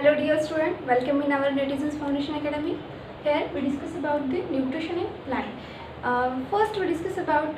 Hello dear student, welcome in our Netizens Foundation Academy. Here we discuss about the nutrition in plant. First we discuss about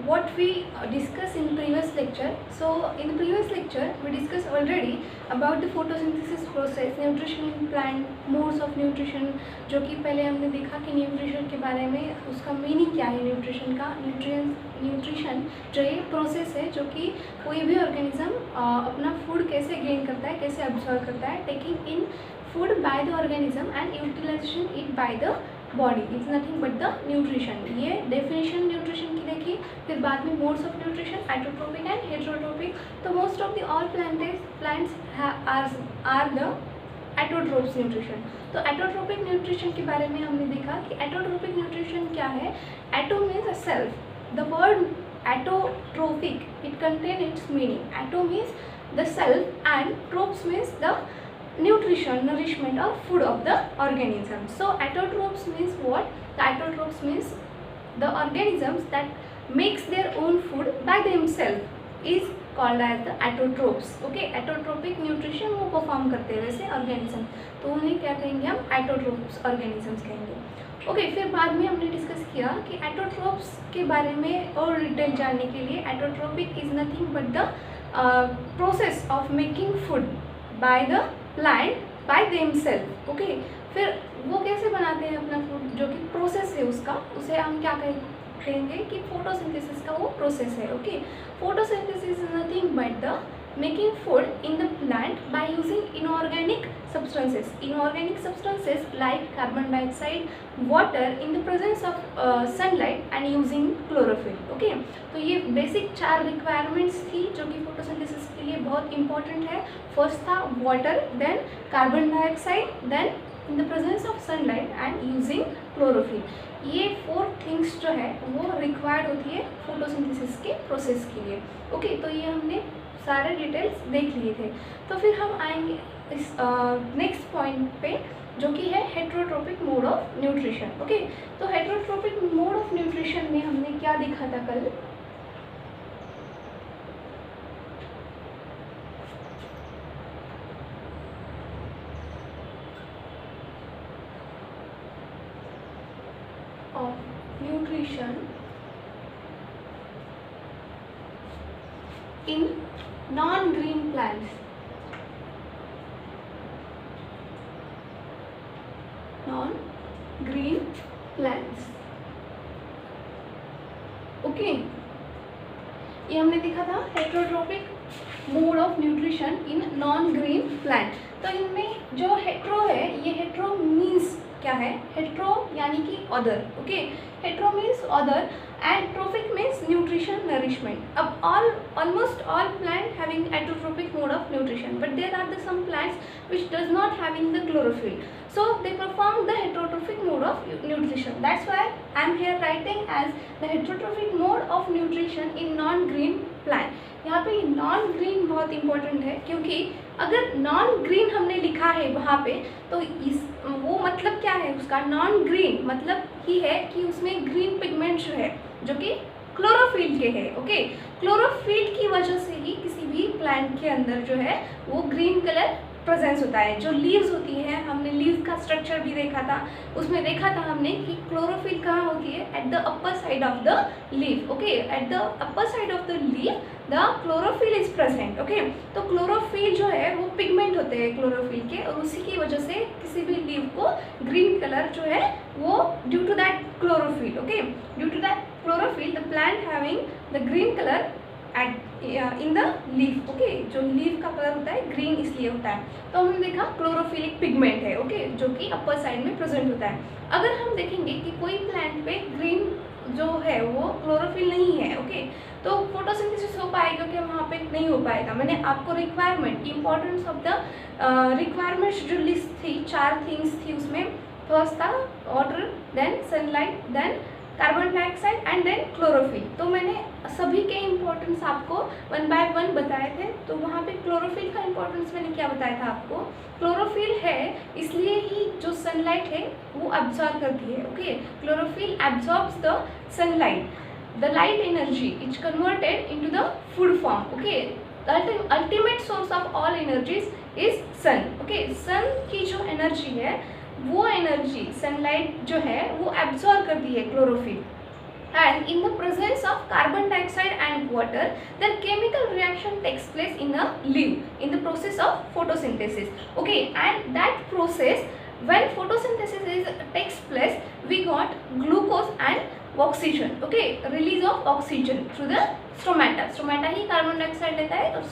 what we discussed in previous lecture. So in the previous lecture we discussed already about the photosynthesis process, nutrition in plant, modes of nutrition, जो कि पहले हमने देखा कि nutrition के बारे में उसका मीनिंग क्या है, न्यूट्रिशन का न्यूट्रिशन जो ये प्रोसेस है जो कि कोई भी ऑर्गेनिज्म अपना फूड कैसे गेन करता है, कैसे अब्सॉर्ब करता है, taking in food by the organism and utilization it by the body is nothing but the nutrition. ये डेफिनेशन न्यूट्रिशन की देखी. फिर बाद में modes of nutrition, autotrophic and heterotrophic. तो most of the all plants are the autotrophs nutrition. तो autotrophic nutrition के बारे में हमने देखा कि एटोट्रोपिक न्यूट्रिशन क्या है. Auto means a self. The word autotrophic it contain its meaning. Auto means the self and trophs means the nutrition, nourishment or food of the organism. So autotrophs means what? The autotrophs means the organisms that makes their own food by themselves is called as the autotrophs. Okay, autotropic nutrition वो perform करते हैं वैसे organism, तो उन्हें क्या कहेंगे हम? एटोट्रोप्स organisms कहेंगे. ओके, फिर बाद में हमने डिस्कस किया कि एटोट्रोप्स के बारे में और डिटेल जानने के लिए autotrophic is nothing but the process of making food by the plant by themselves. Okay, फिर वो कैसे बनाते हैं अपना फूड, जो कि प्रोसेस है उसका, उसे हम क्या कहेंगे कि फोटोसिंथेसिस का वो प्रोसेस है. Okay, photosynthesis is nothing but the making food in the plant by using inorganic substances. Inorganic substances like carbon dioxide, water in the presence of sunlight and using chlorophyll. Okay, तो ये basic 4 requirements थी जो कि photosynthesis के लिए बहुत important है. First था water, then carbon dioxide, then in the presence of sunlight and using chlorophyll. ये 4 थिंग्स जो है वो रिक्वायर्ड होती है फोटोसिंथेसिस के प्रोसेस के लिए. ओके, तो ये हमने सारे डिटेल्स देख लिए थे. तो फिर हम आएंगे इस नेक्स्ट पॉइंट पे जो कि है हेटेरोट्रोपिक मोड ऑफ न्यूट्रिशन. ओके, तो हेटेरोट्रोपिक मोड ऑफ न्यूट्रिशन में हमने क्या देखा था कल? Of nutrition in non green plants. non-green plants. Okay, ये हमने देखा था heterotrophic mode of nutrition in non green plant. तो इनमें जो हेट्रो है, ये हेट्रो मीन्स क्या है? हेट्रो यानी कि other. Okay, hetero means other and trophic means nutrition, nourishment. अब almost all plant having heterotropic mode of nutrition, but there are some plants which does not having the chlorophyll, so they perform the heterotrophic mode of nutrition. That's why I am here writing as the heterotrophic mode of nutrition in non green plant. यहाँ पे non green बहुत important है, क्योंकि अगर non green हमने लिखा है वहाँ पे तो वो मतलब क्या है उसका? नॉन ग्रीन मतलब ही है कि उसमें ग्रीन पिगमेंट जो है जो कि क्लोरोफिल के है. ओके, क्लोरोफिल की वजह से ही किसी भी प्लांट के अंदर जो है वो ग्रीन कलर प्रेजेंस होता है. जो लीव्स होती हैं, हमने लीव्स का स्ट्रक्चर भी देखा था, उसमें देखा था हमने कि क्लोरोफिल कहाँ होती है? At the upper side of the leaf. Okay, at the upper side of the leaf the chlorophyll is present. Okay, तो क्लोरोफिल जो है वो पिगमेंट होते हैं क्लोरोफिल के, और उसी की वजह से किसी भी लीव को ग्रीन कलर जो है वो due to that chlorophyll. Okay, due to that chlorophyll the plant having the green colour in the leaf. Okay, जो लीफ का कलर होता है ग्रीन इसलिए होता है. तो हमने देखा क्लोरोफिलिक पिगमेंट है. ओके, जो कि अपर साइड में प्रेजेंट होता है. अगर हम देखेंगे कि कोई प्लांट पे ग्रीन जो है वो क्लोरोफिल नहीं है, ओके, तो फोटोसिंथेसिस हो पाएगा क्या? वहाँ पे नहीं हो पाएगा. मैंने आपको requirement, importance of the requirements जो लिस्ट थी, 4 थिंग्स थी उसमें. फर्स्ट था water, then sunlight, then carbon dioxide and then chlorophyll. तो मैंने सभी के इम्पोर्टेंस आपको 1 बाय 1 बताए थे. तो वहाँ पे क्लोरोफिल का इम्पोर्टेंस मैंने क्या बताया था आपको? क्लोरोफिल है इसलिए ही जो सनलाइट है वो एब्जॉर्ब करती है. Okay, chlorophyll absorbs the sunlight, the light energy is converted into the food form. Okay, the ultimate source of all energies is sun. Okay, sun की जो एनर्जी है वो एनर्जी सनलाइट जो है वो एब्जॉर्ब करती है chlorophyll. And in the presence of carbon dioxide and water, the chemical reaction takes place in a leaf in the process of photosynthesis. Okay, and that process, when photosynthesis takes place, we got glucose and oxygen. Okay, release of oxygen through the stomata. Stomata he carbon dioxide लेता है और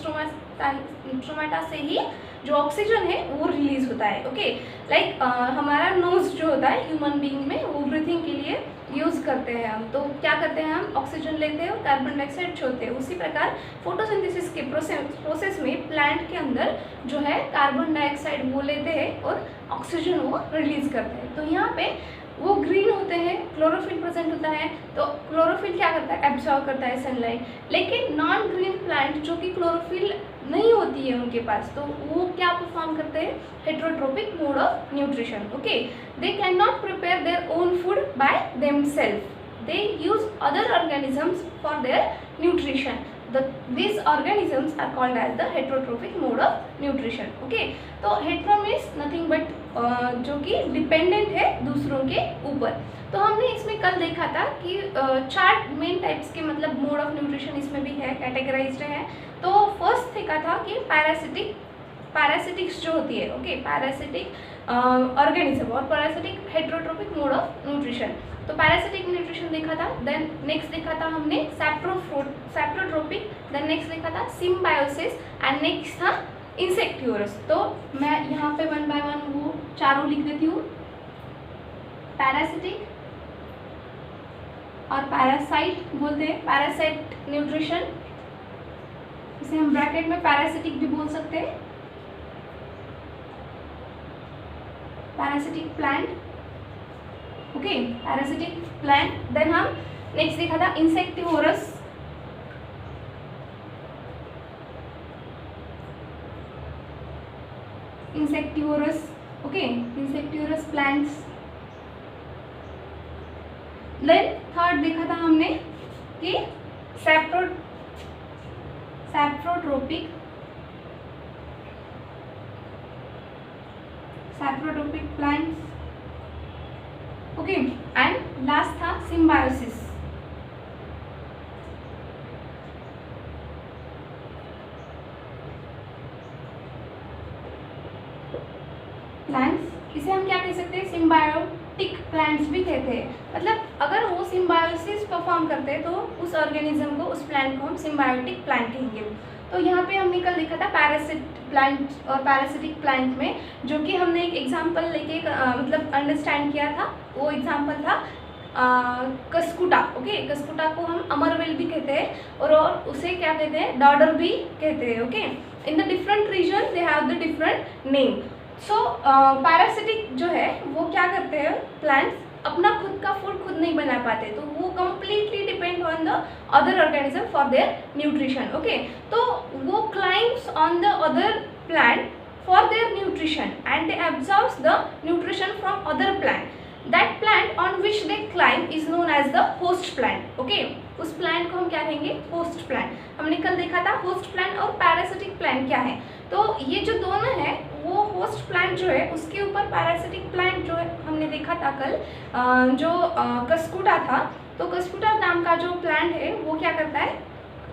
stomata से ही जो oxygen है वो release होता है. Okay, like हमारा नोज जो होता है ह्यूमन बीइंग में वो ब्रीथिंग के लिए यूज़ करते हैं हम. तो क्या करते हैं, हम ऑक्सीजन लेते हैं और कार्बन डाइऑक्साइड छोड़ते हैं. उसी प्रकार फोटोसिंथेसिस के प्रोसेस में प्लांट के अंदर जो है कार्बन डाइऑक्साइड वो लेते हैं और ऑक्सीजन वो रिलीज करते हैं. तो यहाँ पे वो ग्रीन होते हैं, क्लोरोफिल प्रेजेंट होता है. तो क्लोरोफिल क्या करता है, एब्जॉर्ब करता है सनलाइट. लेकिन नॉन ग्रीन प्लांट जो कि क्लोरोफिल नहीं होती है उनके पास, तो वो क्या परफॉर्म करते हैं, heterotrophic mode of nutrition. Okay, they can not prepare their own food by themselves, they use other organisms for their nutrition. These organisms are called as the heterotrophic mode of nutrition. Okay, तो hetero means nothing but जो कि dependent है दूसरों के ऊपर. तो हमने इसमें कल देखा था कि 4 मेन टाइप्स के मतलब मोड ऑफ न्यूट्रिशन इसमें भी है, कैटेगराइज्ड है. तो फर्स्ट देखा था कि पैरासिटिक्स जो होती है. ओके, पैरासिटिक ऑर्गेनिज्म और parasitic heterotrophic mode of nutrition. तो पैरासिटिक न्यूट्रिशन देखा था. देन नेक्स्ट देखा था हमने सैप्रोट्रोपिक. देन नेक्स्ट देखा था सिम्बायोसिस एंड नेक्स्ट था इंसेक्टिवोरस. तो मैं यहाँ पे 1 बाय 1 वो चारों लिख देती हूँ. पैरासिटिक और पैरासाइट बोलते हैं, पैरासाइट न्यूट्रिशन, इसे हम ब्रैकेट में पैरासिटिक भी बोल सकते हैं, parasitic plant. Okay, parasitic plant. Then हम नेक्स्ट देखा था insectivorous. Okay, insectivorous plants. Then third देखा था हमने कि saprotrophic plants. Okay, and last था सिम्बायोसिस. प्लांट्स, इसे हम क्या कह सकते हैं, सिम्बायोटिक प्लांट्स भी कहते हैं. मतलब अगर वो सिम्बायोसिस परफॉर्म करते हैं तो उस ऑर्गेनिज्म को, उस प्लांट को हम सिम्बायोटिक प्लांट कहेंगे. तो यहाँ पे हमने कल देखा था पैरासिट प्लांट और पैरासिटिक प्लांट में, जो कि हमने एक एग्जांपल लेके मतलब अंडरस्टैंड किया था. वो एग्जांपल था कस्कुटा. ओके, कस्कुटा को हम अमरवेल भी कहते हैं और उसे क्या कहते हैं, डॉडर भी कहते हैं. Okay, in the different region they have the different name. So parasitic जो है वो क्या करते हैं, प्लांट्स अपना खुद का फूड खुद नहीं बना पाते, तो वो completely depend on the other organism for their nutrition. Okay, तो वो climbs on the other plant for their nutrition and they absorbs the nutrition from other plant. That plant on which they climb is known as the host plant. Okay, उस plant को हम क्या कहेंगे, host plant. हमने कल देखा था host plant और पैरासिटिक प्लांट क्या है. तो ये जो दोनों है, वो होस्ट प्लांट जो है उसके ऊपर पैरासिटिक प्लांट जो है हमने देखा था कल, जो कस्कुटा था. तो कस्कुटा नाम का जो प्लांट है वो क्या करता है,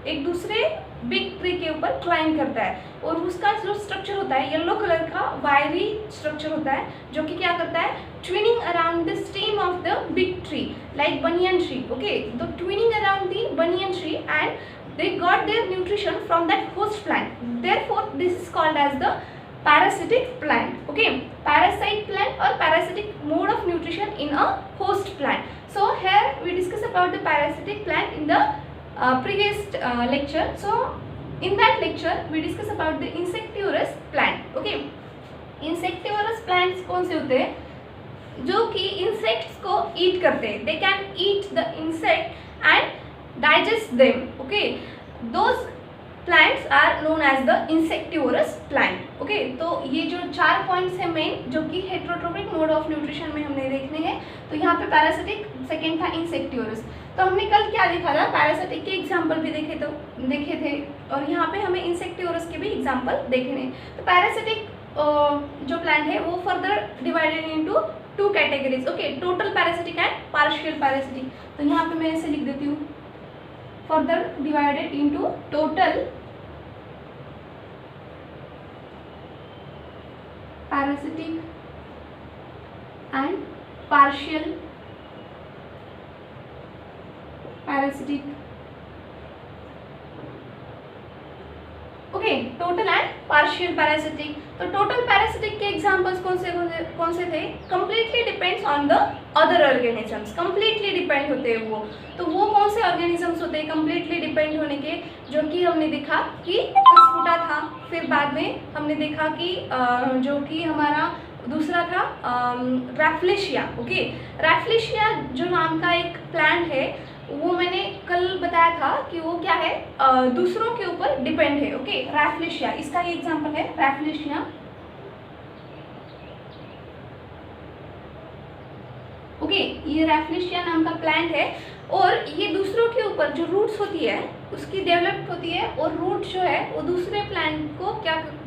एक दूसरे बिग ट्री के ऊपर क्लाइंब करता है और उसका जो स्ट्रक्चर होता है येलो कलर का वायरी स्ट्रक्चर होता है, जो कि क्या करता है, twining around the stem of the big tree like banyan tree. Okay, तो twining around the banyan tree and they got their nutrition from that host plant. Therefore this is called as the parasitic plant. Okay, parasite plant or parasitic mode of nutrition in a host plant. So here we discuss about the parasitic plant in the previous lecture. So in that lecture we discuss about the insectivorous plant. Okay, insectivorous plants कौन से होते हैं, जो कि insects को eat करते हैं. They can eat the insect and digest them. Okay, those plants are known as the insectivorous plant. Okay, तो ये जो 4 पॉइंट्स हैं मेन, जो कि हेट्रोट्रोपिक मोड ऑफ न्यूट्रिशन में हमने देखने हैं। तो यहाँ पे पैरासिटिक, सेकेंड था इंसेक्टिवोरस। तो हमने कल क्या देखा था, पैरासिटिक के एग्जाम्पल भी देखे थे, और यहाँ पे हमें इंसेक्टिवोरस के भी एग्जाम्पल देखने। तो पैरासिटिक जो प्लांट है वो further divided into 2 categories. Okay, total parasitic and partial parasitic. तो यहाँ पे मैं ऐसे लिख देती हूँ, further divided into total parasitic and partial parasitic. Okay, total and partial parasitic. तो टोटल पैरासिटिक के एग्जांपल्स कौन से थे? Completely depends on the other organisms, completely depend होते हैं वो। तो वो कौन से ऑर्गेनिजम्स होते हैं कंप्लीटली डिपेंड होने के? जो कि हमने देखा कि स्पुटा था, फिर बाद में हमने देखा कि जो कि हमारा दूसरा था रैफ्लेशिया। ओके, रैफ्लेशिया जो नाम का एक प्लांट है, वो मैंने कल बताया था कि वो क्या है, दूसरों के ऊपर डिपेंड है। ओके, रैफ्लेशिया, इसका ये एग्जांपल है रैफ्लेशिया। ओके, ये रैफ्लेशिया नाम का प्लांट है, और ये दूसरों के ऊपर जो रूट्स होती है उसकी डेवलप होती है, और रूट जो है वो दूसरे प्लांट को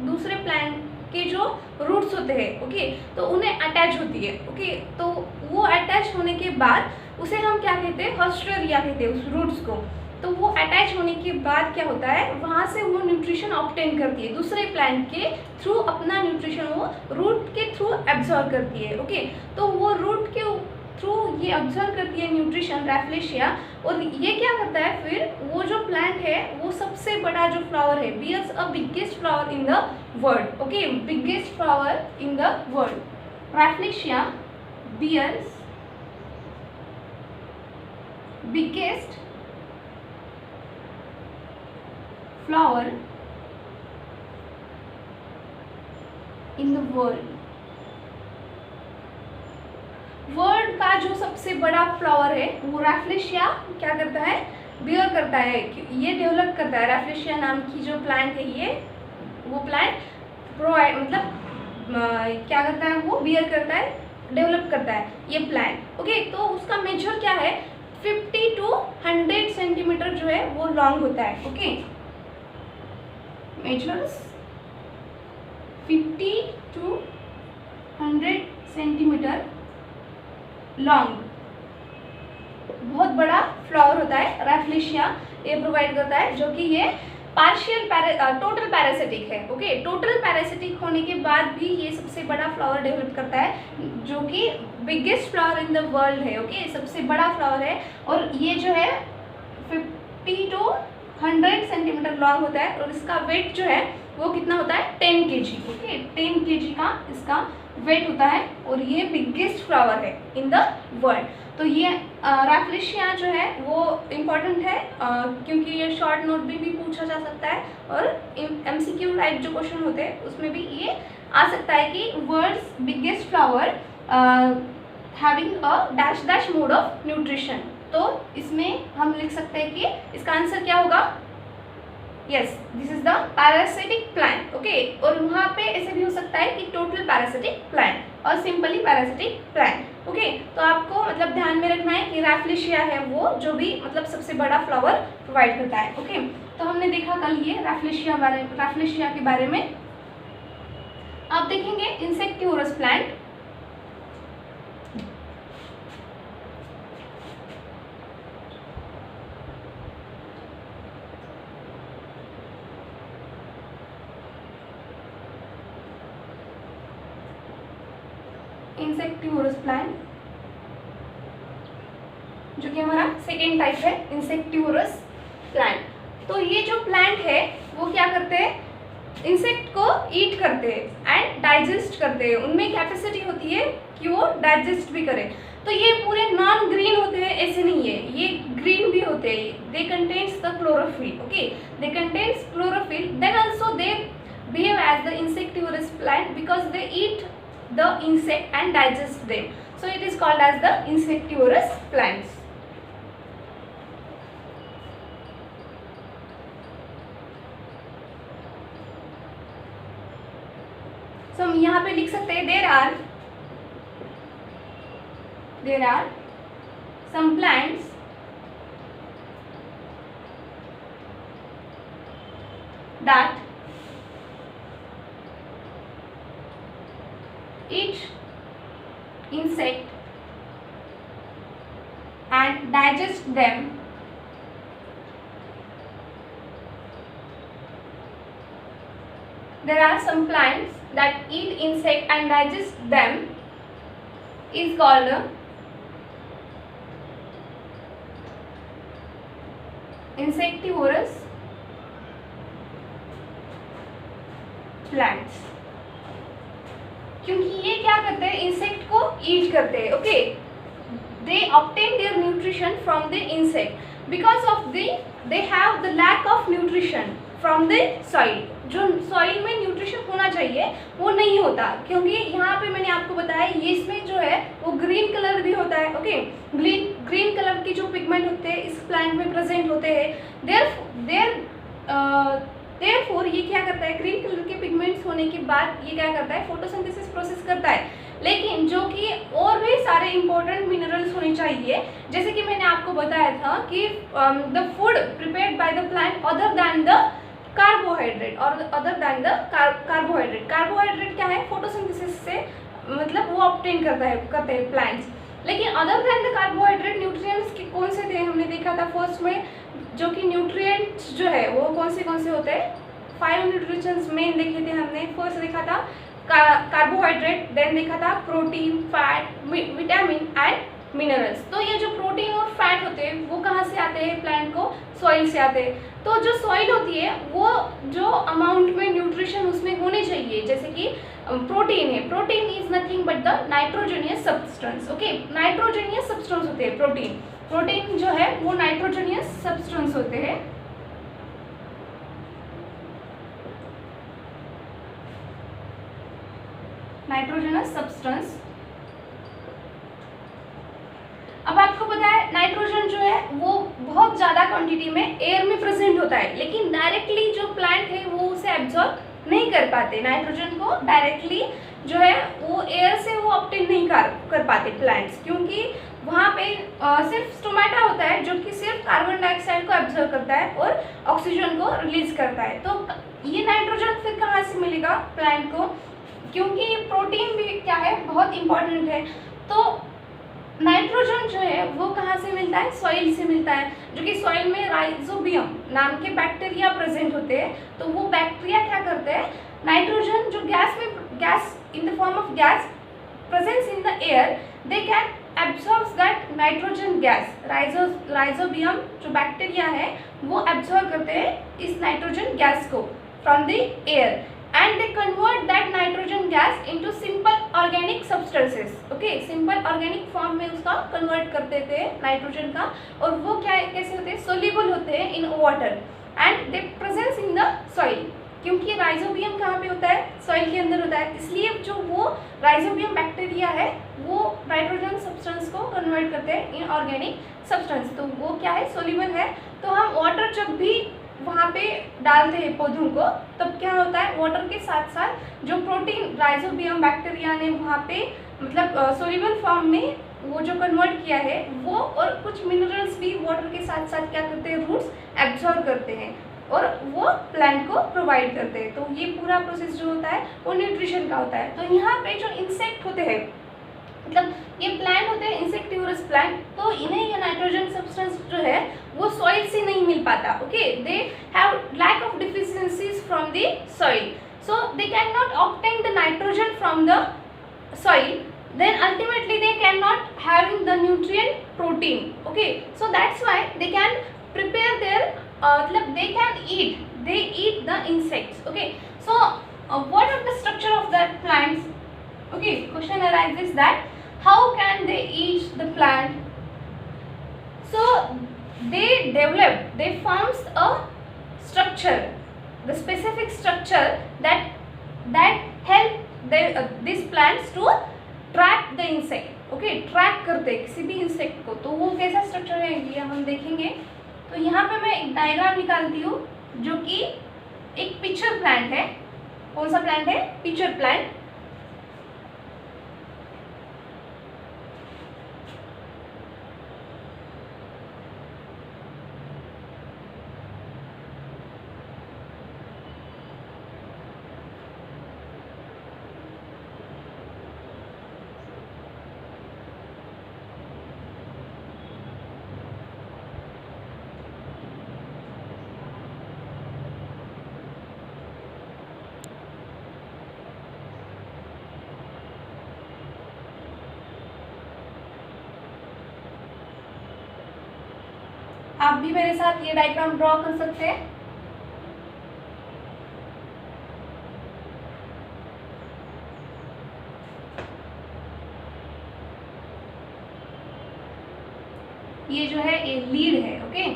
दूसरे प्लांट के जो रूट्स होते हैं, ओके, तो उन्हें अटैच होती है। ओके, तो वो अटैच होने के बाद उसे हम क्या कहते हैं, हॉस्टेरिया कहते हैं उस रूट्स को। तो वो अटैच होने के बाद क्या होता है, वहाँ से वो न्यूट्रिशन ऑब्टेन करती है, दूसरे प्लांट के थ्रू अपना न्यूट्रिशन वो रूट के थ्रू एब्जॉर्ब करती है। ओके, तो वो रूट के थ्रू ये ऑब्जर्व करती है न्यूट्रिशन, रैफ्लेशिया, और ये क्या करता है, फिर वो जो प्लांट है वो सबसे बड़ा जो फ्लावर है, bears a biggest flower in the world. Okay, biggest flower in the world, rafflesia bears biggest flower in the world. World का जो सबसे बड़ा फ्लावर है वो रैफ्लेशिया क्या करता है, बियर करता है, ये डेवलप करता है। रैफ्लेशिया नाम की जो प्लांट है, ये वो प्लांट प्रोवाइड मतलब क्या करता है, वो बियर करता है, डेवलप करता है ये प्लांट। ओके, तो उसका मेजर क्या है, 50 to 100 सेंटीमीटर जो है वो लॉन्ग होता है। Okay, measures 50 to 100 centimetre long, बहुत बड़ा फ्लावर होता है रैफ्लेशिया, ये प्रोवाइड करता है, जो कि ये पार्शियल टोटल पैरासिटिक है। ओके, टोटल पैरासिटिक होने के बाद भी ये सबसे बड़ा फ्लावर डेवलप करता है, जो कि biggest flower in the world है। ओके, सबसे बड़ा फ्लावर है, और ये जो है 50 to 100 सेंटीमीटर लॉन्ग होता है, और इसका वेट जो है वो कितना होता है, 10 kg। ओके, 10 kg का इसका वेट होता है, और ये बिगेस्ट फ्लावर है इन द वर्ल्ड। तो ये रैफ्लेशिया जो है वो इम्पॉर्टेंट है, क्योंकि ये शॉर्ट नोट भी पूछा जा सकता है, और MCQ टाइप जो क्वेश्चन होते हैं उसमें भी ये आ सकता है कि world's biggest flower having a dash dash mode of nutrition. तो इसमें हम लिख सकते हैं कि इसका आंसर क्या होगा, yes, this is the parasitic plant. Okay, और वहाँ पे ऐसे भी हो सकता है कि टोटल पैरासिटिक प्लांट और सिंपली पैरासिटिक प्लांट। ओके, तो आपको मतलब ध्यान में रखना है कि रैफ्लेशिया है वो जो भी मतलब सबसे बड़ा फ्लावर प्रोवाइड करता है। ओके, तो हमने देखा कल ये रैफ्लेशिया के बारे में। अब देखेंगे इंसेक्टिवोरस प्लांट। इंसेक्टिवोरस प्लांट जो कि हमारा सेकेंड टाइप है इंसेक्टिवोरस प्लांट। तो ये जो प्लांट है वो क्या करते हैं, इंसेक्ट को ईट करते हैं एंड डाइजेस्ट करते हैं, उनमें कैपेसिटी होती है कि वो डाइजेस्ट भी करें। तो ये पूरे नॉन ग्रीन होते हैं ऐसे नहीं है, ये ग्रीन भी होते हैं। They contains the chlorophyll. Okay, they contains chlorophyll, then also they behave as the insectivorous plant because they eat the insect and digest them, so it is called as the insectivorous plants. So हम यहाँ पे लिख सकते हैं there are some plants that eat insect and digest them. There are some plants that eat insect and digest them is called insectivorous plants, क्योंकि ये क्या करते हैं, इंसेक्ट को ईट करते हैं. Okay, they obtain their nutrition from the insect because of they have the lack of nutrition from the soil. जो soil में न्यूट्रिशन होना चाहिए वो नहीं होता, क्योंकि यहाँ पे मैंने आपको बताया ये इसमें जो है वो ग्रीन कलर भी होता है. ओके, ग्रीन कलर की जो पिगमेंट होते हैं इस प्लांट में प्रेजेंट होते हैं. देयरफॉर ये क्या करता है, ग्रीन कलर के पिगमेंट्स होने के बाद ये क्या करता है, फोटोसिंथेसिस प्रोसेस करता है. लेकिन जो कि और भी सारे इंपॉर्टेंट मिनरल्स होने चाहिए, जैसे कि मैंने आपको बताया था कि the food prepared by the plant other than the carbohydrate और अदर दैन द कार्बोहाइड्रेट क्या है, फोटोसिंथेसिस से मतलब वो ऑब्टेन करते हैं प्लांट्स. लेकिन other than the carbohydrate nutrients के कौन से थे, हमने देखा था फर्स्ट में जो कि न्यूट्रिएंट्स जो है वो कौन से होते हैं, 5 न्यूट्रिएंट्स मेन देखे थे हमने. फर्स्ट देखा था कार्बोहाइड्रेट, देन देखा था protein, fat, vitamin and minerals. तो ये जो प्रोटीन और फैट होते हैं वो कहाँ से आते हैं, प्लांट को सॉइल से आते हैं. तो जो सॉइल होती है वो जो अमाउंट में न्यूट्रिशन उसमें होने चाहिए, जैसे कि प्रोटीन है, protein is nothing but the nitrogenous substance. Okay, nitrogenous substance होते हैं प्रोटीन जो है वो नाइट्रोजनियस सब्सटेंस होते हैं. Nitrogenous substance. अब आपको पता है नाइट्रोजन जो है वो बहुत ज़्यादा क्वांटिटी में एयर में प्रेजेंट होता है, लेकिन डायरेक्टली जो प्लांट है वो उसे एब्जॉर्ब नहीं कर पाते. नाइट्रोजन को डायरेक्टली जो है वो एयर से वो ऑब्टेन नहीं कर पाते प्लांट्स, क्योंकि वहाँ पे सिर्फ स्टोमेटा होता है जो कि सिर्फ कार्बन डाइऑक्साइड को एब्जॉर्ब करता है और ऑक्सीजन को रिलीज करता है. तो ये नाइट्रोजन फिर कहाँ से मिलेगा प्लांट को, क्योंकि प्रोटीन भी क्या है बहुत इंपॉर्टेंट है. तो नाइट्रोजन जो है वो कहाँ से मिलता है, सॉइल से मिलता है, जो कि सॉइल में राइजोबियम नाम के बैक्टीरिया प्रेजेंट होते हैं. तो वो बैक्टीरिया क्या करते हैं, नाइट्रोजन जो gas in the form of gas presence in the air, they can absorb that nitrogen gas. Rhizobium जो बैक्टीरिया है वो एब्जॉर्ब करते हैं इस नाइट्रोजन गैस को from the air, and they convert that nitrogen gas into simple organic substances. Okay, simple organic form में उसका convert करते थे नाइट्रोजन का, और वो क्या कैसे होते हैं, soluble होते हैं in water and they presence in the soil. क्योंकि राइजोबियम कहाँ पे होता है, सॉइल के अंदर होता है, इसलिए जो वो राइजोबियम बैक्टीरिया है वो नाइट्रोजन सब्सटेंस को कन्वर्ट करते हैं इन ऑर्गेनिक सब्सटेंस. तो वो क्या है, सोल्यूबल है. तो हम वाटर जब भी वहाँ पे डालते हैं पौधों को, तब क्या होता है, वाटर के साथ साथ जो प्रोटीन राइजोबियम बैक्टीरिया ने वहाँ पे मतलब सोल्यूबल फॉर्म में वो जो कन्वर्ट किया है वो, और कुछ मिनरल्स भी वाटर के साथ साथ क्या करते हैं, रूट्स एब्जॉर्ब करते हैं और वो प्लांट को प्रोवाइड करते हैं. तो ये पूरा प्रोसेस जो होता है वो न्यूट्रिशन का होता है. तो यहाँ पे जो इंसेक्ट होते हैं, मतलब ये प्लांट होते हैं इंसेक्टिवरस प्लांट, तो इन्हें ये नाइट्रोजन सब्सटेंस जो है वो सॉइल से नहीं मिल पाता. Okay, they have lack of deficiencies from the soil, so they can not obtain the nitrogen from the soil, then ultimately they cannot having the nutrient protein. Okay, so that's why they can prepare their they can eat the insects. Okay, so what are the structure of that plants? Okay, question arises that how can they eat the plant? So they forms a structure, the specific structure that help these plants to track the insect. Okay, track करते हैं किसी भी insect को. तो वो कैसा structure है ये हम देखेंगे. तो यहाँ पे मैं एक डायग्राम निकालती हूँ जो कि एक पिचर प्लांट है. कौन सा प्लांट है, पिचर प्लांट. आप भी मेरे साथ ये डायग्राम ड्रॉ कर सकते हैं। ये जो है ये लीड है, ओके,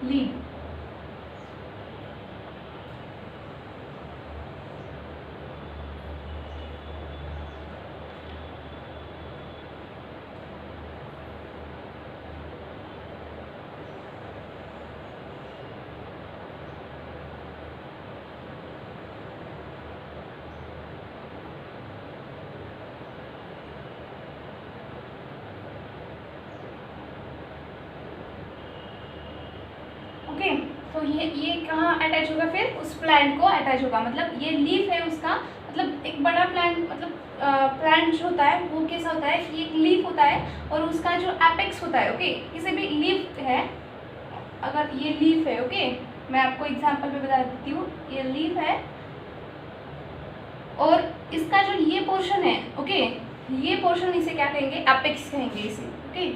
लीड। ओके, तो ये कहाँ अटैच होगा, फिर उस प्लांट को अटैच होगा। मतलब ये लीफ है उसका, मतलब एक बड़ा प्लांट, मतलब प्लांट जो होता है वो कैसा होता है कि एक लीफ होता है और उसका जो एपेक्स होता है, ओके, किसी भी लीफ है, अगर ये लीफ है, ओके, मैं आपको एग्जांपल पे बता देती हूँ, ये लीफ है और इसका जो ये पोर्शन है, ओके, ये पोर्शन इसे क्या कहेंगे, एपेक्स कहेंगे इसे, ओके,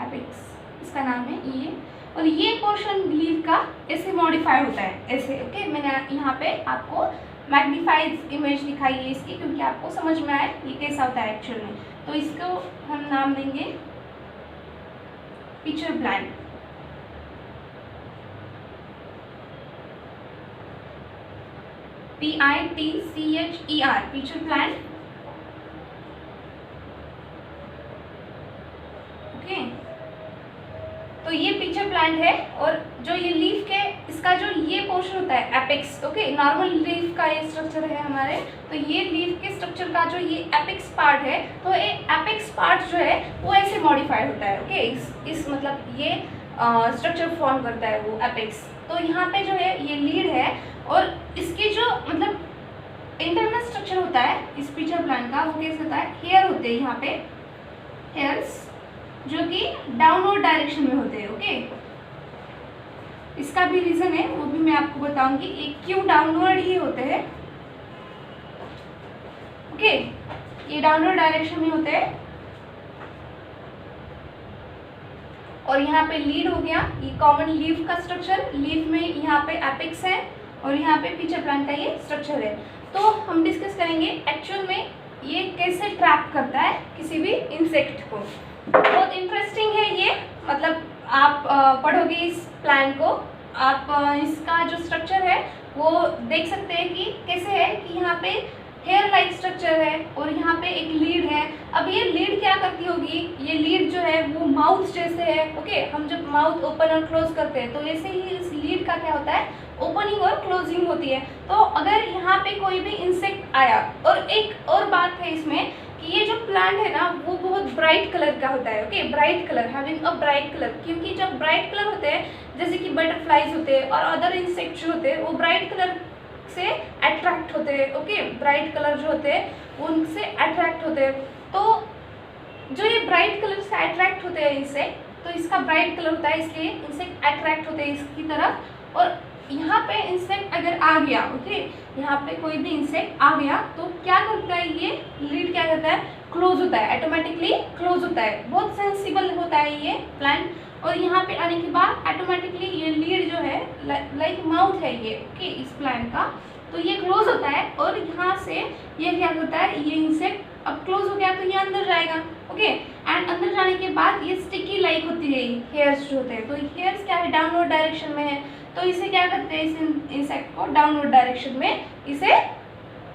एपेक्स इसका नाम है ये। और ये पोर्शन लीफ का ऐसे मॉडिफाइड होता है, ऐसे, ओके। मैंने यहाँ पे आपको मैग्नीफाइड इमेज दिखाई है इसकी, क्योंकि आपको समझ में आए ये कैसा होता है एक्चुअल में। तो इसको हम नाम देंगे pitcher plant. PITCHER, pitcher plant, okay. तो ये पिचर प्लांट है और जो ये लीफ के इसका जो ये पोर्शन होता है एपेक्स, ओके, नॉर्मल लीफ का ये स्ट्रक्चर है हमारे, तो ये लीफ के स्ट्रक्चर का जो ये एपेक्स पार्ट है, तो ये एपेक्स पार्ट जो है वो ऐसे मॉडिफाइड होता है, ओके, इस मतलब ये स्ट्रक्चर फॉर्म करता है वो एपेक्स। तो यहाँ पे जो है ये लीड है और इसकी जो मतलब इंटरनल स्ट्रक्चर होता है इस पिचर प्लांट का, वो कैसे होता है, हेयर होते हैं यहाँ पे, हेयर्स जो कि डाउनवर्ड डायरेक्शन में होते हैं, ओके। इसका भी रीजन है, वो भी मैं आपको बताऊंगी, ये क्यों डाउनवर्ड ही होते हैं, ओके, ये डाउनवर्ड डायरेक्शन में होते हैं। और यहाँ पे लीड हो गया, ये कॉमन लीफ का स्ट्रक्चर, लीफ में यहाँ पे एपेक्स है और यहाँ पे पिचर प्लांट का ये स्ट्रक्चर है। तो हम डिस्कस करेंगे एक्चुअल में ये कैसे ट्रैप करता है किसी भी इंसेक्ट को। बहुत इंटरेस्टिंग है ये, मतलब आप पढ़ोगे इस प्लान को, आप इसका जो स्ट्रक्चर है वो देख सकते हैं कि कैसे है कि यहाँ पे हेयर लाइक स्ट्रक्चर है और यहाँ पे एक लीड है। अब ये लीड क्या करती होगी, ये लीड जो है वो माउथ जैसे है, ओके, हम जब माउथ ओपन और क्लोज करते हैं तो ऐसे ही इस लीड का क्या होता है, ओपनिंग और क्लोजिंग होती है। तो अगर यहाँ पे कोई भी इंसेक्ट आया, और एक और बात है इसमें कि ये जो प्लांट है ना वो बहुत ब्राइट कलर का होता है, okay, bright colour, having a bright colour, क्योंकि जब ब्राइट कलर होते हैं जैसे कि बटरफ्लाइज होते हैं और अदर इंसेक्ट जो होते हैं वो ब्राइट कलर से अट्रैक्ट होते हैं, ओके, ब्राइट कलर जो होते हैं उनसे अट्रैक्ट होते हैं। तो जो ये ब्राइट कलर से अट्रैक्ट होते हैं इंसेक्ट, तो इसका ब्राइट कलर होता है इसलिए इंसेक्ट अट्रैक्ट होते हैं इसकी तरफ। और यहाँ पे इंसेक्ट अगर आ गया, ओके, यहाँ पे कोई भी इंसेक्ट आ गया तो क्या करता है, ये लीड क्या करता है, क्लोज होता है, ऑटोमेटिकली क्लोज होता है, बहुत सेंसिबल होता है ये प्लांट। और यहाँ पे आने के बाद ऑटोमेटिकली ये लीड जो है लाइक माउथ है ये, ओके, इस प्लांट का, तो ये क्लोज होता है। और यहाँ से ये क्या करता है, ये इंसेक्ट अब क्लोज हो गया तो ये अंदर जाएगा, ओके, एंड अंदर जाने के बाद ये स्टिकी लाइक होती है, हेयर्स जो होते हैं, तो हेयर्स क्या है, डाउनवर्ड डायरेक्शन में है, तो इसे क्या करते हैं, इस इंसेक्ट को डाउनवर्ड डायरेक्शन में इसे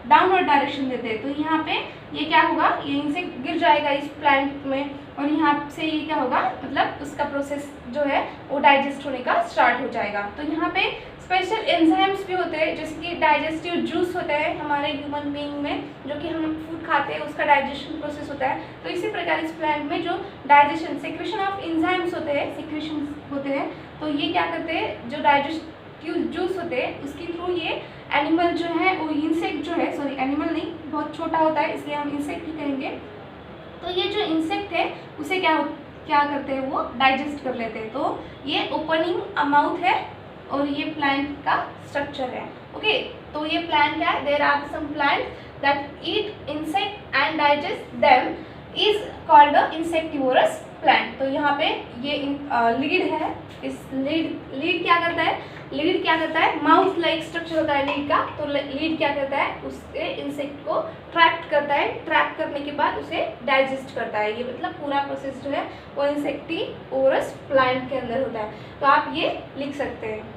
डाउनवर्ड डायरेक्शन देते हैं। तो यहाँ पे ये क्या होगा, ये इंसेक्ट गिर जाएगा इस प्लांट में और यहाँ से ये क्या होगा, मतलब उसका प्रोसेस जो है वो डाइजेस्ट होने का स्टार्ट हो जाएगा। तो यहाँ पे स्पेशल एंजाइम्स भी होते हैं, जैसे कि डाइजेस्टिव जूस होते हैं हमारे ह्यूमन बीइंग में, जो कि हम फूड खाते हैं उसका डाइजेशन प्रोसेस होता है। तो इसी प्रकार इस प्लांट में जो डाइजेशन सिक्रेशन ऑफ एंजाइम्स होते हैं, सिक्रेशन होते हैं, तो ये क्या करते हैं, जो डाइजेस्टिव जूस होते हैं उसके थ्रू ये एनिमल जो है वो इंसेक्ट जो है, सॉरी एनिमल नहीं, बहुत छोटा होता है इसलिए हम इंसेक्ट ही कहेंगे, तो ये जो इंसेक्ट है उसे क्या करते हैं, वो डाइजेस्ट कर लेते हैं। तो ये ओपनिंग माउथ है और ये प्लांट का स्ट्रक्चर है, ओके। तो ये प्लांट क्या है, there are some plants that eat insect and digest them is called a insectivorous plant. तो यहाँ पे ये लीड है, इस लीड क्या करता है, लीड क्या करता है, माउथ लाइक स्ट्रक्चर होता है लीड का। तो लीड क्या करता है, उसके इंसेक्ट को ट्रैप करता है, ट्रैप करने के बाद उसे डाइजेस्ट करता है। ये मतलब पूरा प्रोसेस जो है वो इंसेक्टिवोरस प्लांट के अंदर होता है। तो आप ये लिख सकते हैं।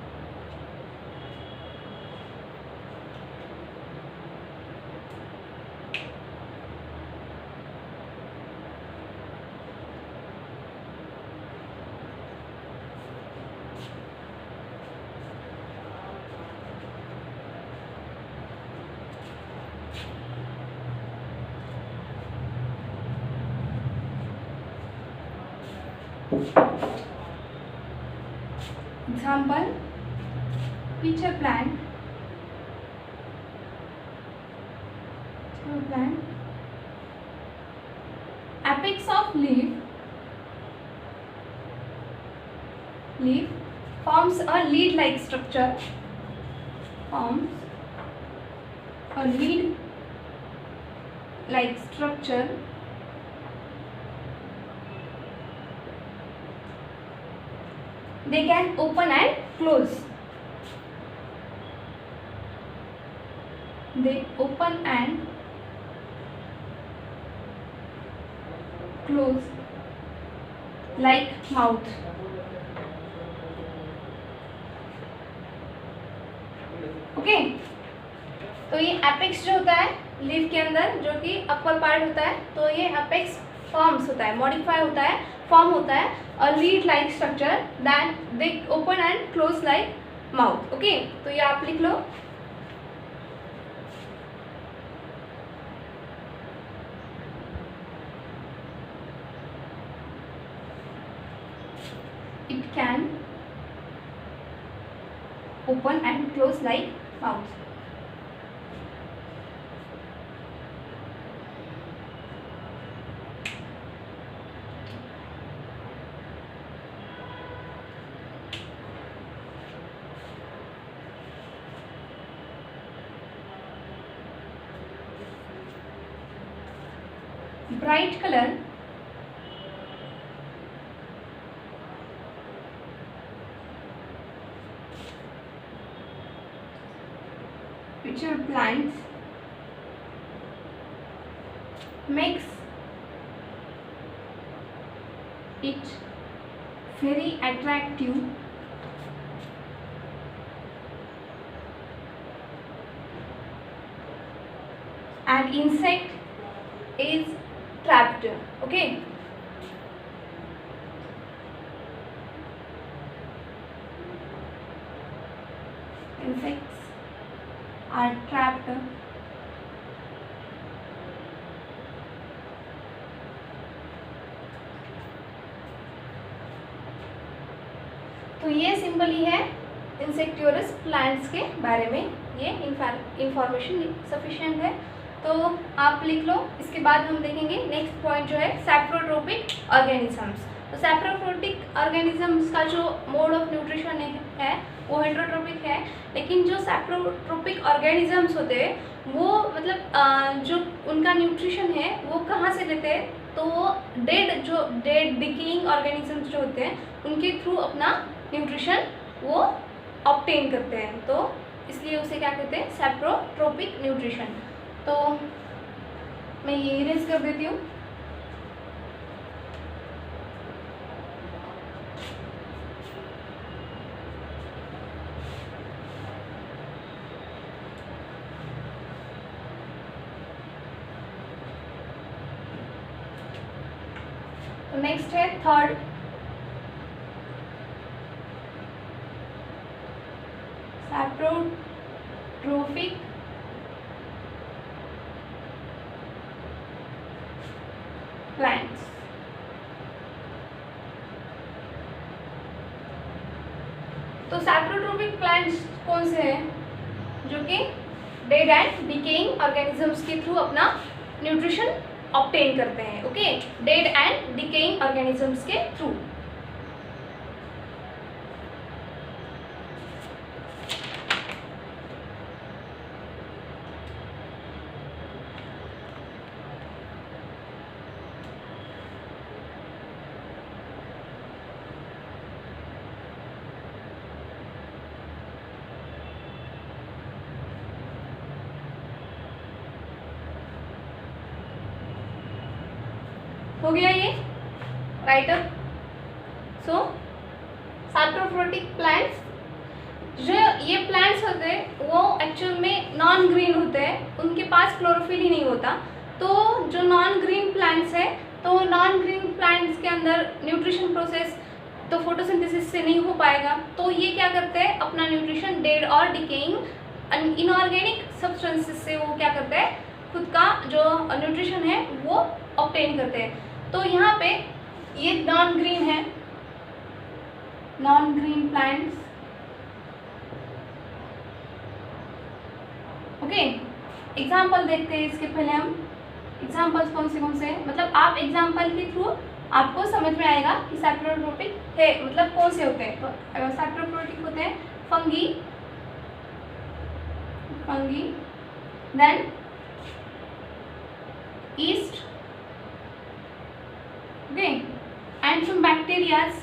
Example, pitcher plant, apex of leaf forms a lead-like structure, They can open and close. They open and close like mouth. Okay, तो ये एपेक्स जो होता है लीफ के अंदर, जो कि अपर पार्ट होता है, तो ये एपेक्स फॉर्म्स होता है, मॉडिफाई होता है, फॉर्म होता है a lead like structure that they open and close like mouth. Okay, तो ये आप लिख लो। It can open and close like mouth. Bright color pitcher plants makes it very attractive and insect is trapped. Okay, insects are trapped तो ये simply है insectivorous plants के बारे में, ये इंफॉर्मेशन सफिशिएंट है, तो आप लिख लो। इसके बाद हम देखेंगे नेक्स्ट पॉइंट जो है सैप्रोट्रोपिक ऑर्गेनिजम्स। तो सैप्रोट्रोपिक ऑर्गेनिजम्स का जो मोड ऑफ न्यूट्रिशन है वो हेटेरोट्रोपिक है, लेकिन जो सैप्रोट्रोपिक ऑर्गेनिजम्स होते हैं वो मतलब जो उनका न्यूट्रिशन है वो कहाँ से लेते हैं, तो वो डेड डिकेइंग ऑर्गेनिजम्स जो होते हैं उनके थ्रू अपना न्यूट्रिशन वो ऑब्टेन करते हैं, तो इसलिए उसे क्या कहते हैं, सैप्रोट्रोपिक न्यूट्रिशन। तो मैं ये इरेज कर देती हूँ। तो नेक्स्ट है थर्ड, सैप्रोट्रोपिक प्लांट्स। तो सैप्रोट्रोपिक प्लांट्स कौन से हैं, जो कि डेड एंड डिकेइंग ऑर्गेनिजम्स के थ्रू अपना न्यूट्रिशन ऑब्टेन करते हैं। Okay, dead and decaying organisms के थ्रू। हो गया ये राइटर। सो सैप्रोफोटिक प्लांट्स, जो ये प्लांट्स होते हैं वो एक्चुअल में नॉन ग्रीन होते हैं, उनके पास क्लोरोफिल ही नहीं होता। तो जो नॉन ग्रीन प्लांट्स है, तो नॉन ग्रीन प्लांट्स के अंदर न्यूट्रिशन प्रोसेस तो फोटोसिंथेसिस से नहीं हो पाएगा, तो ये क्या करते हैं, अपना न्यूट्रिशन डेड और डिकेइंग इनऑर्गेनिक सब्सटेंसेस से वो क्या करते हैं, खुद का जो न्यूट्रिशन है वो ऑब्टेन करते हैं। तो यहाँ पे ये नॉन ग्रीन है, non green plants. Okay, example देखते हैं इसके पहले हम। एग्जाम्पल्स कौन से हैं, मतलब आप एग्जाम्पल के थ्रू आपको समझ में आएगा कि सैप्रोट्रोपिक है मतलब कौन से होते हैं। तो सैप्रोट्रोपिक होते हैं fungi, then yeast, okay, and some bacterias,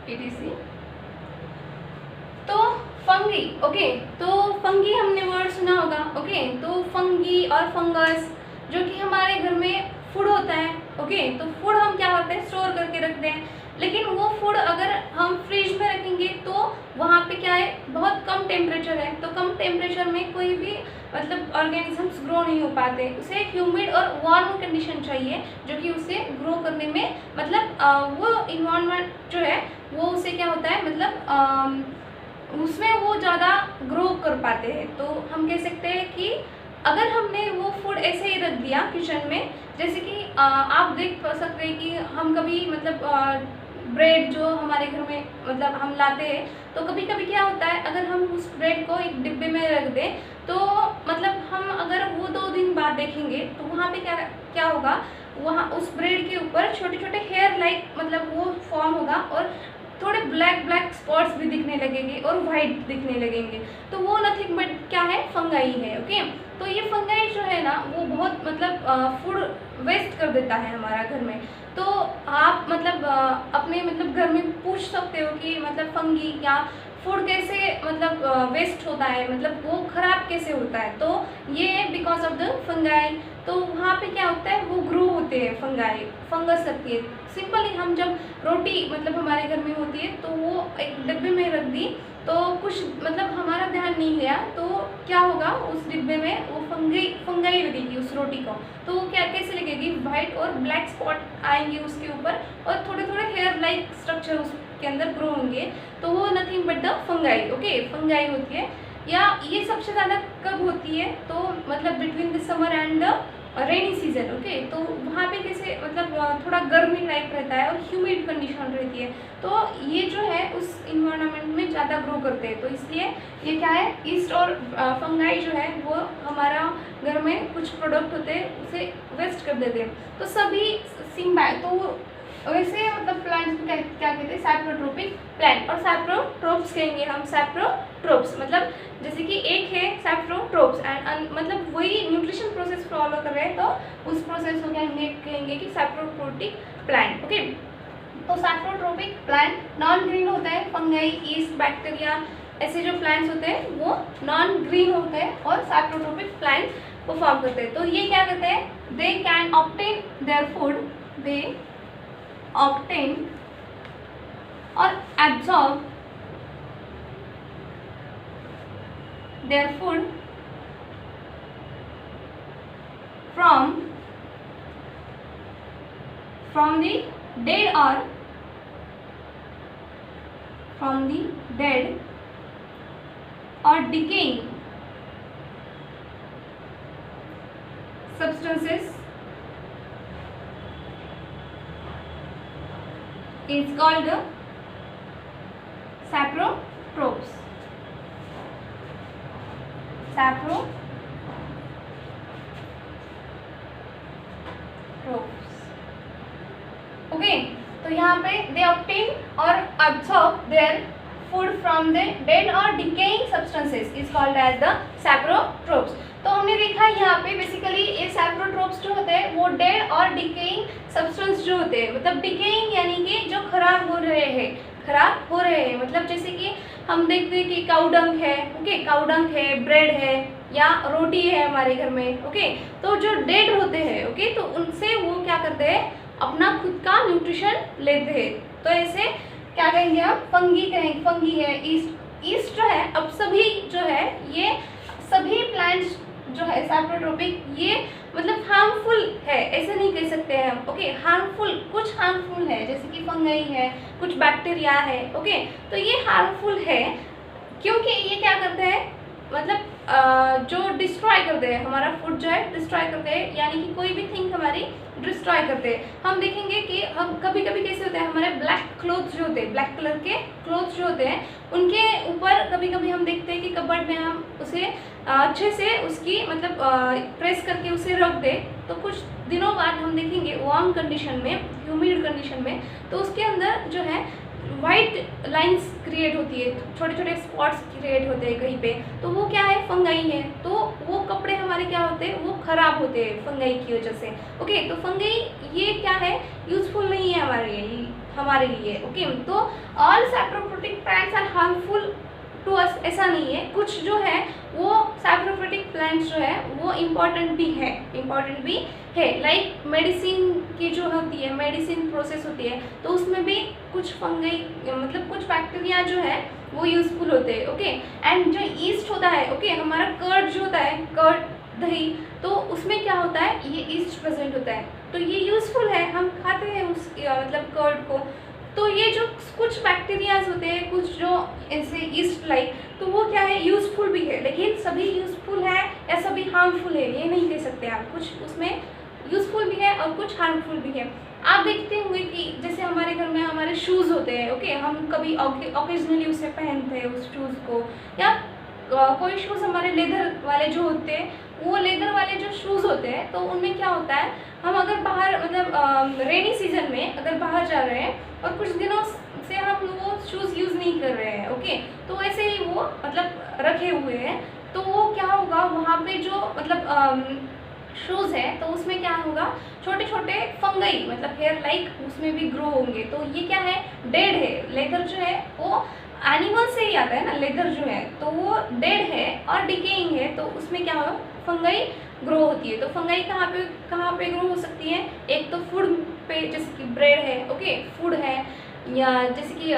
etc. तो फंगी, ओके, तो फंगी हमने वर्ड सुना होगा। ओके, तो फंगी और फंगस जो कि हमारे घर में फूड होता है। ओके, तो फूड हम क्या करते हैं, स्टोर करके रखते हैं, लेकिन वो फूड अगर हम फ्रिज में रखेंगे तो वहाँ पे क्या है, बहुत कम टेम्परेचर है, तो कम टेम्परेचर में कोई भी मतलब ऑर्गेनिजम्स ग्रो नहीं हो पाते। उसे ह्यूमिड और वार्म कंडीशन चाहिए जो कि उसे ग्रो करने में मतलब वो इन्वायरमेंट जो है वो उसे क्या होता है, मतलब उसमें वो ज़्यादा ग्रो कर पाते हैं। तो हम कह सकते हैं कि अगर हमने वो फूड ऐसे ही रख दिया किचन में, जैसे कि आप देख सकते हैं कि हम कभी मतलब ब्रेड जो हमारे घर में मतलब हम लाते हैं, तो कभी कभी क्या होता है, अगर हम उस ब्रेड को एक डिब्बे में रख दें तो मतलब हम अगर वो 2 दिन बाद देखेंगे तो वहाँ पे क्या होगा, वहाँ उस ब्रेड के ऊपर छोटे छोटे हेयर लाइक मतलब वो फॉर्म होगा और थोड़े ब्लैक स्पॉट्स भी दिखने लगेंगे और वाइट दिखने लगेंगे। तो वो नथिंग बट क्या है, फंगाई है। ओके, तो ये फंगाई जो है ना वो बहुत मतलब फूड वेस्ट कर देता है हमारा घर में। तो आप मतलब अपने मतलब घर में पूछ सकते हो कि मतलब फंगी या फूड कैसे मतलब वेस्ट होता है, मतलब वो खराब कैसे होता है। तो ये बिकॉज ऑफ द फंगाई। तो वहाँ पे क्या होता है, वो ग्रो होते हैं फंगाई, फंगस लगती है। सिंपली हम जब रोटी मतलब हमारे घर में होती है तो वो एक डिब्बे में रख दी, तो कुछ मतलब हमारा ध्यान नहीं गया तो क्या होगा, उस डिब्बे में वो फंगाई लगेगी उस रोटी को। तो वो क्या कैसे लगेगी, वाइट और ब्लैक स्पॉट आएंगे उसके ऊपर और थोड़े थोड़े हेयर लाइक स्ट्रक्चर उसके अंदर ग्रो होंगे। तो वो nothing but the fungi. Okay, fungi होती है। या ये सबसे ज़्यादा कब होती है, तो मतलब between the summer and the rainy season. Okay, तो वहाँ पे कैसे मतलब थोड़ा गर्मी टाइप रहता है और ह्यूमिड कंडीशन रहती है, तो ये जो है उस इन्वायरमेंट में ज़्यादा ग्रो करते हैं। तो इसलिए ये क्या है, ईस्ट और फंगाई जो है वो हमारा घर में कुछ प्रोडक्ट होते हैं उसे वेस्ट कर देते हैं। तो सभी तो वैसे मतलब प्लांट्स को क्या कहते हैं, सैप्रोट्रोपिक प्लांट। और सैप्रोट्रोप्स कहेंगे हम, सैप्रोट्रोप्स मतलब जैसे कि एक है सैप्रोट्रोप्स एंड मतलब वही न्यूट्रिशन प्रोसेस फॉलो कर रहे हैं, तो उस प्रोसेस को कहेंगे कि सैप्रोट्रोपिक प्लांट। ओके, तो सैप्रोट्रोपिक प्लांट नॉन ग्रीन होता है, फंगाई, ईस्ट, बैक्टीरिया ऐसे जो प्लांट्स होते हैं वो नॉन ग्रीन होते हैं और सैप्रोट्रोपिक प्लांट को फॉर्म करते हैं। तो ये क्या करते हैं, they can obtain their food, they obtain or absorb their food from the dead or decaying substances is called saprotropes. Okay, तो यहाँ पे दे ऑब्टेन और absorb their food from the dead or decaying substances is called as the saprotropes. तो हमने देखा यहाँ पे basically ये सैप्रोट्रोप्स जो होते हैं वो डेड और डिकेइंग सब्सटेंस जो होते हैं, मतलब डिकेइंग यानी कि जो खराब हो रहे हैं मतलब जैसे कि हम देखते हैं कि काउडंग है, ओके, काउडंग है, ब्रेड है, या रोटी है हमारे घर में, ओके। तो जो डेड होते हैं, ओके, तो उनसे वो क्या करते हैं, अपना खुद का न्यूट्रिशन लेते हैं। तो ऐसे क्या कहेंगे हम, फंगी कहेंगे, फंगी है, ईस्ट जो है, अब सभी जो है ये सभी प्लांट्स जो है सैप्रोट्रोपिक, ये मतलब हार्मफुल है ऐसे नहीं कह सकते हैं हम, ओके। हार्मफुल, कुछ हार्मफुल है जैसे कि फंगाई है, कुछ बैक्टीरिया है, ओके। तो ये हार्मफुल है क्योंकि ये क्या करते हैं, मतलब जो डिस्ट्रॉय करते हैं, हमारा फूड जो है डिस्ट्रॉय करते हैं, यानी कि कोई भी थिंग हमारी डिस्ट्रॉय करते हैं। हम देखेंगे कि हम कभी कभी कैसे होते हैं, हमारे ब्लैक क्लोथ्स जो होते हैं, ब्लैक कलर के क्लोथ्स जो होते हैं, उनके ऊपर कभी कभी हम देखते हैं कि कबर्ड में हम उसे अच्छे से उसकी मतलब प्रेस करके उसे रख दे, तो कुछ दिनों बाद हम देखेंगे वार्म कंडीशन में, ह्यूमिड कंडीशन में, तो उसके अंदर जो है वाइट लाइंस क्रिएट होती है, छोटे छोटे स्पॉट्स क्रिएट होते हैं कहीं पे, तो वो क्या है, फंगाई है। तो वो कपड़े हमारे क्या होते हैं, वो खराब होते हैं फंगाई की वजह से, ओके। तो फंगाई ये क्या है, यूजफुल नहीं है हमारे लिए, ओके। तो all saprophytic plants are harmful to us, ऐसा नहीं है। कुछ जो है वो सैप्रोफिटिक प्लांट्स जो है वो इम्पॉर्टेंट भी है, लाइक मेडिसिन की जो होती है, मेडिसिन प्रोसेस होती है, तो उसमें भी कुछ फंगाई मतलब कुछ बैक्टीरिया जो है वो यूजफुल होते हैं, ओके। एंड जो ईस्ट होता है, ओके, हमारा कर्ड जो होता है, कर्ड दही, तो उसमें क्या होता है, ये ईस्ट प्रेजेंट होता है, तो ये यूजफुल है, हम खाते हैं उस मतलब कर्ड को। तो ये जो कुछ बैक्टीरियाज होते हैं, कुछ जो ऐसे ईस्ट लाइक, तो वो क्या है, यूजफुल भी है, लेकिन सभी यूजफुल है या सभी हार्मफुल है ये नहीं कह सकते आप। कुछ उसमें यूजफुल भी है और कुछ हार्मफुल भी है। आप देखते होंगे कि जैसे हमारे घर में हमारे शूज़ होते हैं, ओके, हम कभी ओकेजनली उसे पहनते हैं उस शूज़ को, या कोई शूज़ हमारे लेदर वाले जो होते हैं, वो लेदर वाले जो शूज़ होते हैं, तो उनमें क्या होता है, हम अगर बाहर मतलब रेनी सीजन में अगर बाहर जा रहे हैं और कुछ दिनों से हम वो शूज़ यूज़ नहीं कर रहे हैं, ओके, तो ऐसे ही वो मतलब रखे हुए हैं, तो वो क्या होगा, वहाँ पे जो मतलब शूज़ है, तो उसमें क्या होगा, छोटे छोटे फंगाई मतलब हेयर लाइक उसमें भी ग्रो होंगे। तो ये क्या है, डेड है, लेदर जो है वो एनिमल से ही आता है ना, लेदर जो है, तो वो डेड है और डिकेइंग है, तो उसमें क्या होगा, फंगाई ग्रो होती है। तो फंगाई कहाँ पे ग्रो हो सकती है, एक तो फूड पे, जैसे कि ब्रेड है, ओके, फूड है, या जैसे कि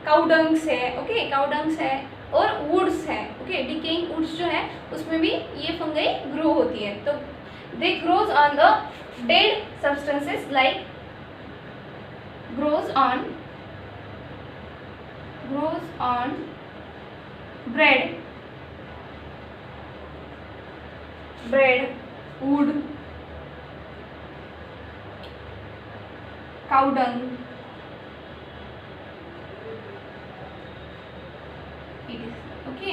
काउडंग्स है, ओके, काउडंग्स है, और वुड्स है, ओके, डिकेइंग वुड्स जो है उसमें भी ये फंगाई ग्रो होती है। तो they grows on the dead substances like grows on bread, wood, cow dung, okay,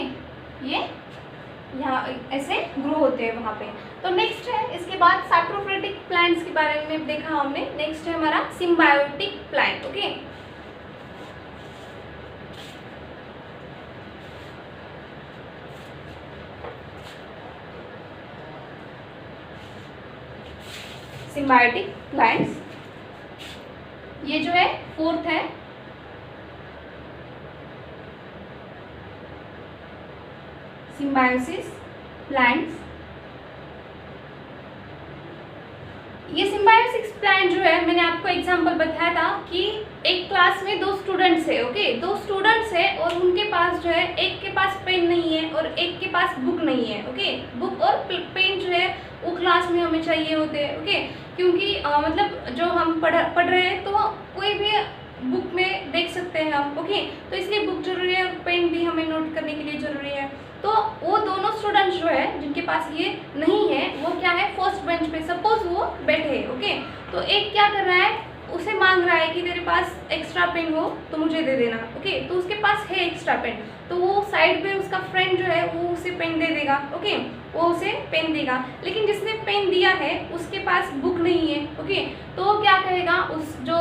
ये यहाँ ऐसे ग्रो होते हैं वहाँ पे। तो नेक्स्ट है, इसके बाद सैप्रोफिटिक प्लांट्स के बारे में देखा हमने। नेक्स्ट है हमारा symbiotic plant, okay. Symbiotic plants, ये जो है फोर्थ है, सिम्बायोसिस प्लांट्स। ये सिम्बायोसिस प्लांट जो है, मैंने आपको एग्जांपल बताया था कि एक क्लास में 2 स्टूडेंट्स है, ओके, 2 स्टूडेंट्स है और उनके पास जो है, एक के पास पेन नहीं है और एक के पास बुक नहीं है, ओके। बुक और पेन जो है वो क्लास में हमें चाहिए होते हैं, ओके, क्योंकि मतलब जो हम पढ़ रहे हैं, तो कोई भी बुक में देख सकते हैं हम, ओके, तो इसलिए बुक जरूरी है, पेन भी हमें नोट करने के लिए ज़रूरी है। तो वो दोनों स्टूडेंट्स जो है जिनके पास ये नहीं है, वो क्या है, फर्स्ट बेंच पे सपोज वो बैठे, ओके, तो एक क्या कर रहा है, उसे मांग रहा है कि तेरे पास एक्स्ट्रा पेन हो तो मुझे दे देना, ओके, तो उसके पास है एक्स्ट्रा पेन, तो वो साइड पे उसका फ्रेंड जो है वो उसे पेन दे देगा, ओके, वो उसे पेन देगा। लेकिन जिसने पेन दिया है उसके पास बुक नहीं है, ओके, तो वो क्या कहेगा, उस जो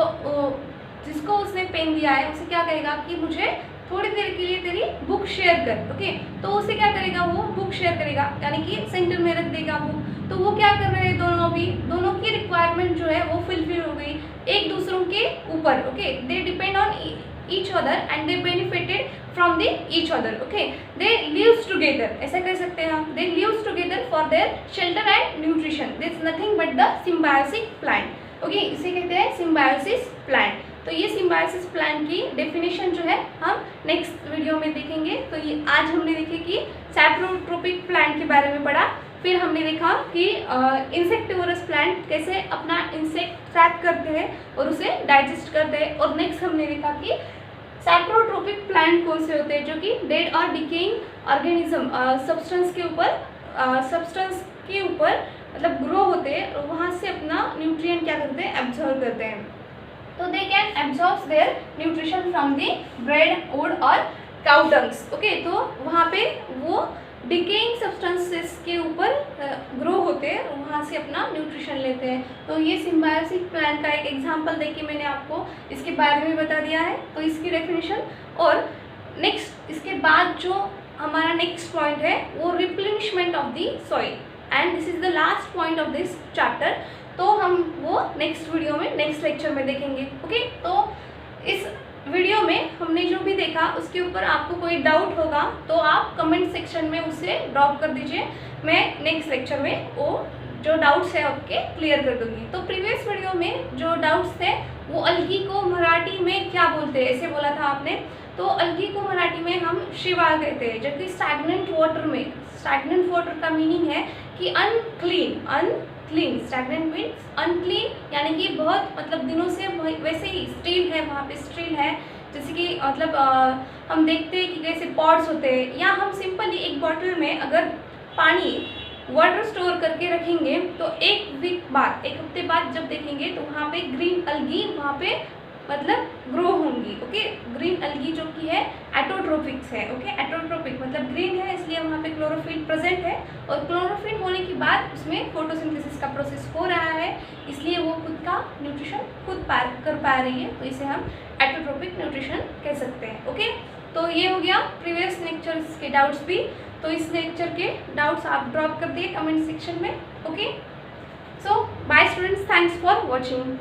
जिसको उसने पेन दिया है उसे क्या कहेगा कि मुझे थोड़ी देर के लिए तेरी बुक शेयर कर, ओके, तो उसे क्या करेगा, वो बुक शेयर करेगा, यानी कि सेंटर में रख देगा बुक। तो वो क्या कर रहे हैं, दोनों की रिक्वायरमेंट जो है वो फुलफिल हो गई एक दूसरों के ऊपर, okay, they depend on each other and they benefited from the each other. Okay, they lives together, ऐसा कह सकते हैं हम, they lives together for their shelter and nutrition. This is nothing but the symbiotic plant. Okay, इसे कहते हैं symbiosis plant. तो ये सिम्बायोसिस प्लांट की डेफिनेशन जो है हम नेक्स्ट वीडियो में देखेंगे. तो ये आज हमने देखे कि सैप्रोट्रोपिक प्लांट के बारे में पढ़ा, फिर हमने देखा कि इंसेक्टिवोरस प्लांट कैसे अपना इंसेक्ट ट्रैप करते हैं और उसे डाइजेस्ट करते हैं, और नेक्स्ट हमने देखा कि सैप्रोट्रोपिक प्लांट कौन से होते हैं जो कि डेड और डिकेइंग ऑर्गेनिज्म सब्सटेंस के ऊपर मतलब ग्रो होते हैं और वहाँ से अपना न्यूट्रिएंट क्या करते हैं, एब्जॉर्व करते हैं. तो they can absorb there nutrition from the bread would और काउ डंग्स. ओके, तो वहाँ पे वो डिकेइंग सब्सटेंसेस के ऊपर ग्रो होते हैं और वहाँ से अपना न्यूट्रिशन लेते हैं. तो ये सिम्बायोसिस प्लांट का एक एग्जांपल देके मैंने आपको इसके बारे में बता दिया है. तो इसकी डेफिनेशन और नेक्स्ट इसके बाद जो हमारा नेक्स्ट पॉइंट है वो replenishment of the soil, and this is the last point of this chapter. तो हम वो नेक्स्ट वीडियो में नेक्स्ट लेक्चर में देखेंगे. ओके, तो इस वीडियो में हमने जो भी देखा उसके ऊपर आपको कोई डाउट होगा तो आप कमेंट सेक्शन में उसे ड्रॉप कर दीजिए. मैं नेक्स्ट लेक्चर में वो जो डाउट्स है आपके क्लियर कर दूंगी. तो प्रीवियस वीडियो में जो डाउट्स थे वो अलगी को मराठी में क्या बोलते हैं ऐसे बोला था आपने. तो अलगी को मराठी में हम शिवाल कहते हैं, जबकि स्टैग्नेंट वाटर में, स्टैग्नेंट वाटर का मीनिंग है कि अनक्लीन. स्टैग्नेंट मीन्स अनक्लीन, यानी कि बहुत मतलब दिनों से वैसे ही स्टील है, वहाँ पे स्टील है. जैसे कि मतलब हम देखते हैं कि कैसे पॉट्स होते हैं, या हम सिंपली एक बॉटल में अगर पानी वाटर स्टोर करके रखेंगे तो एक वीक बाद, एक हफ्ते बाद जब देखेंगे तो वहाँ पे ग्रीन अलगी वहाँ पे मतलब ग्रो होंगी. ओके, ग्रीन अलगी जो कि है एटोट्रोपिक्स है. ओके, एटोट्रोपिक मतलब ग्रीन है इसलिए वहाँ पे क्लोरोफिल प्रेजेंट है, और क्लोरोफिल होने के बाद उसमें फोटोसिंथेसिस का प्रोसेस हो रहा है, इसलिए वो खुद का न्यूट्रिशन खुद कर पा रही है. तो इसे हम एटोट्रोपिक न्यूट्रिशन कह सकते हैं. ओके, तो ये हो गया प्रीवियस लेक्चर्स के डाउट्स भी. तो इस लेक्चर के डाउट्स आप ड्रॉप कर दिए कमेंट सेक्शन में. Okay, so bye students, thanks for watching.